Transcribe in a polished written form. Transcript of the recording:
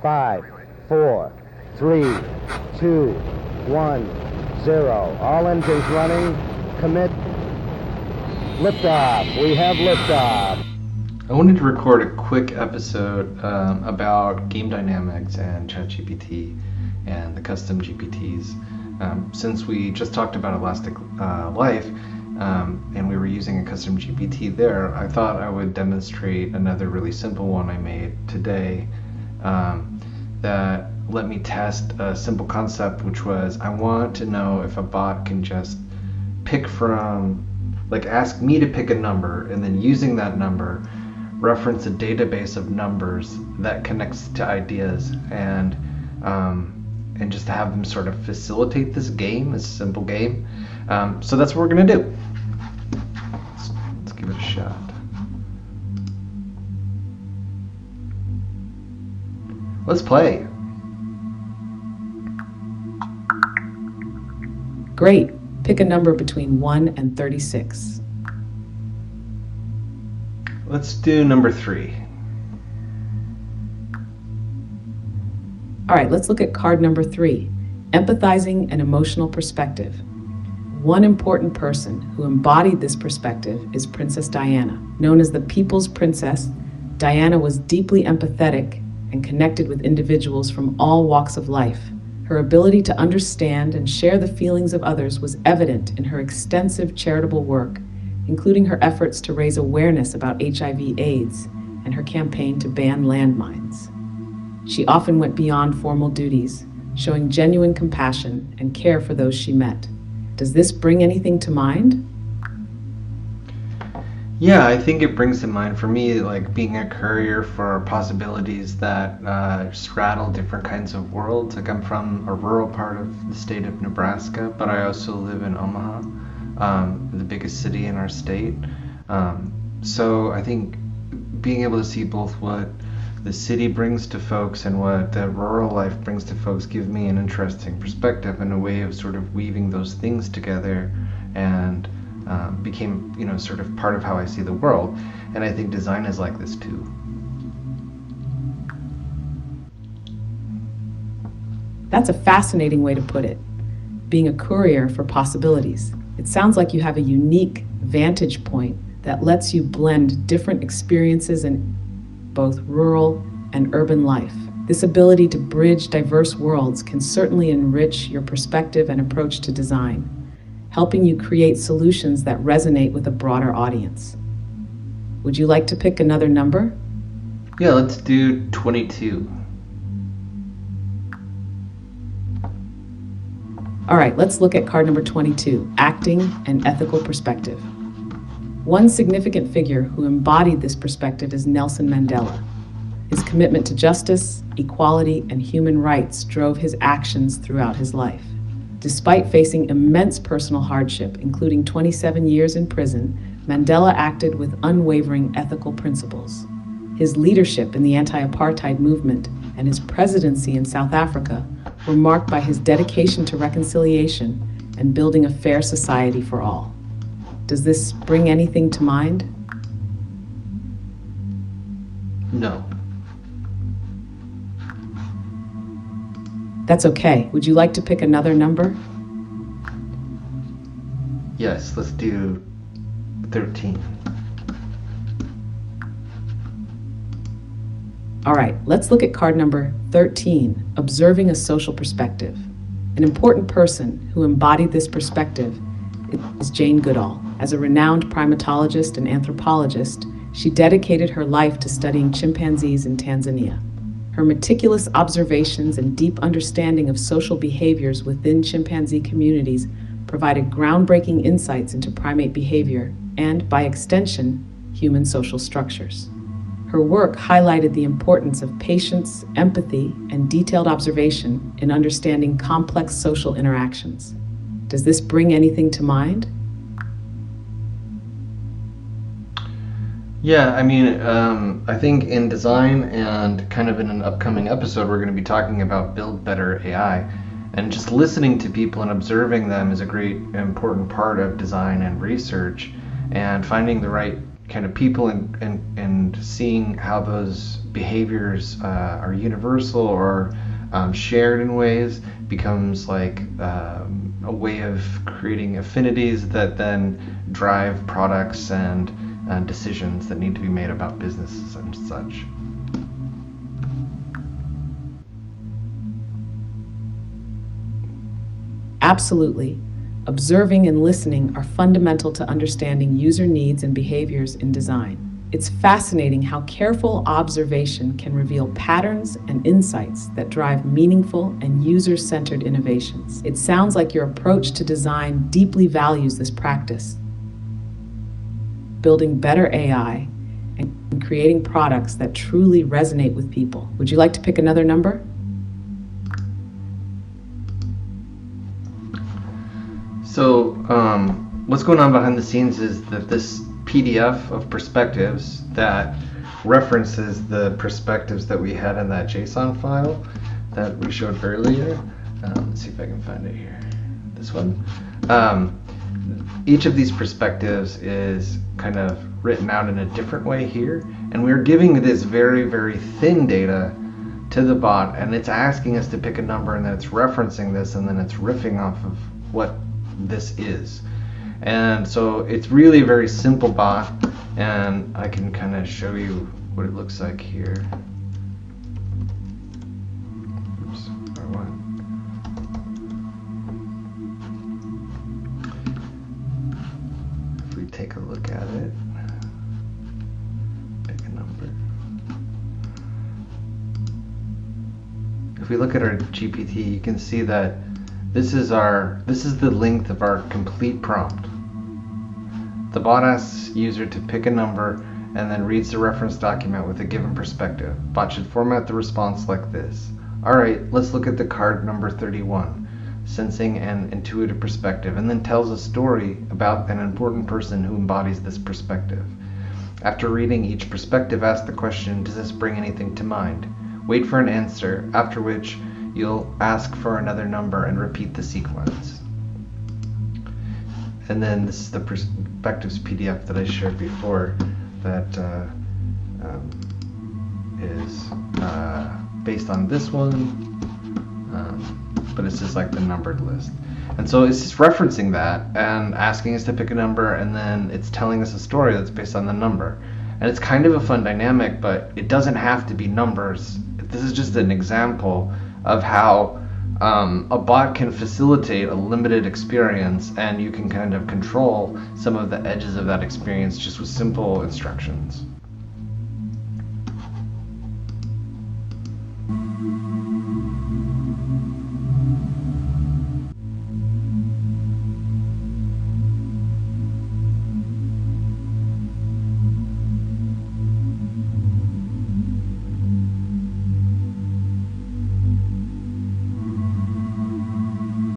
5, 4, 3, 2, 1, 0. All engines running. Commit. Liftoff. We have liftoff. I wanted to record a quick episode about game dynamics and ChatGPT and the custom GPTs. Since we just talked about Elastic Life and we were using a custom GPT there, I thought I would demonstrate another really simple one I made today that let me test a simple concept, which was I want to know if a bot can just pick from, like ask me to pick a number and then using that number reference a database of numbers that connects to ideas and just to have them sort of facilitate this game, this simple game. So that's what we're gonna do. Let's give it a shot. Let's play. Great. Pick a number between 1 and 36. Let's do number 3. All right, let's look at card number 3, empathizing an emotional perspective. One important person who embodied this perspective is Princess Diana. Known as the People's Princess, Diana was deeply empathetic and connected with individuals from all walks of life. Her ability to understand and share the feelings of others was evident in her extensive charitable work, including her efforts to raise awareness about HIV/AIDS and her campaign to ban landmines. She often went beyond formal duties, showing genuine compassion and care for those she met. Does this bring anything to mind? Yeah, I think it brings to mind for me like being a courier for possibilities that straddle different kinds of worlds. Like I'm from a rural part of the state of Nebraska, but I also live in Omaha, the biggest city in our state. So I think being able to see both what the city brings to folks and what the rural life brings to folks give me an interesting perspective and a way of sort of weaving those things together and became, sort of part of how I see the world. And I think design is like this too. That's a fascinating way to put it. Being a courier for possibilities. It sounds like you have a unique vantage point that lets you blend different experiences in both rural and urban life. This ability to bridge diverse worlds can certainly enrich your perspective and approach to design, helping you create solutions that resonate with a broader audience. Would you like to pick another number? Yeah, let's do 22. All right, let's look at card number 22, acting and ethical perspective. One significant figure who embodied this perspective is Nelson Mandela. His commitment to justice, equality, and human rights drove his actions throughout his life. Despite facing immense personal hardship, including 27 years in prison, Mandela acted with unwavering ethical principles. His leadership in the anti-apartheid movement and his presidency in South Africa were marked by his dedication to reconciliation and building a fair society for all. Does this bring anything to mind? No. That's okay. Would you like to pick another number? Yes, let's do 13. All right, let's look at card number 13, observing a social perspective. An important person who embodied this perspective is Jane Goodall. As a renowned primatologist and anthropologist, she dedicated her life to studying chimpanzees in Tanzania. Her meticulous observations and deep understanding of social behaviors within chimpanzee communities provided groundbreaking insights into primate behavior and, by extension, human social structures. Her work highlighted the importance of patience, empathy, and detailed observation in understanding complex social interactions. Does this bring anything to mind? Yeah, I think in design and kind of in an upcoming episode, we're going to be talking about build better AI. And just listening to people and observing them is a great important part of design and research, and finding the right kind of people and seeing how those behaviors are universal or shared in ways becomes like a way of creating affinities that then drive products and decisions that need to be made about businesses and such. Absolutely. Observing and listening are fundamental to understanding user needs and behaviors in design. It's fascinating how careful observation can reveal patterns and insights that drive meaningful and user-centered innovations. It sounds like your approach to design deeply values this practice, building better AI and creating products that truly resonate with people. Would you like to pick another number? So what's going on behind the scenes is that this PDF of perspectives that references the perspectives that we had in that JSON file that we showed earlier. Let's see if I can find it here. This one. Each of these perspectives is kind of written out in a different way here, and we're giving this very, very thin data to the bot, and it's asking us to pick a number, and then it's referencing this, and then it's riffing off of what this is. And so it's really a very simple bot, and I can kind of show you what it looks like here. Oops, wrong one. If we take a look at it, pick a number. If we look at our GPT, you can see that this is the length of our complete prompt. The bot asks user to pick a number and then reads the reference document with a given perspective. Bot should format the response like this. Alright, let's look at the card number 31, sensing an intuitive perspective, and then tells a story about an important person who embodies this perspective. After reading each perspective, ask the question, does this bring anything to mind? Wait for an answer, after which you'll ask for another number and repeat the sequence. And then this is the perspectives PDF that I shared before that is based on this one, but it's just like the numbered list. And so it's just referencing that and asking us to pick a number, and then it's telling us a story that's based on the number. And it's kind of a fun dynamic, but it doesn't have to be numbers. This is just an example of how a bot can facilitate a limited experience, and you can kind of control some of the edges of that experience just with simple instructions.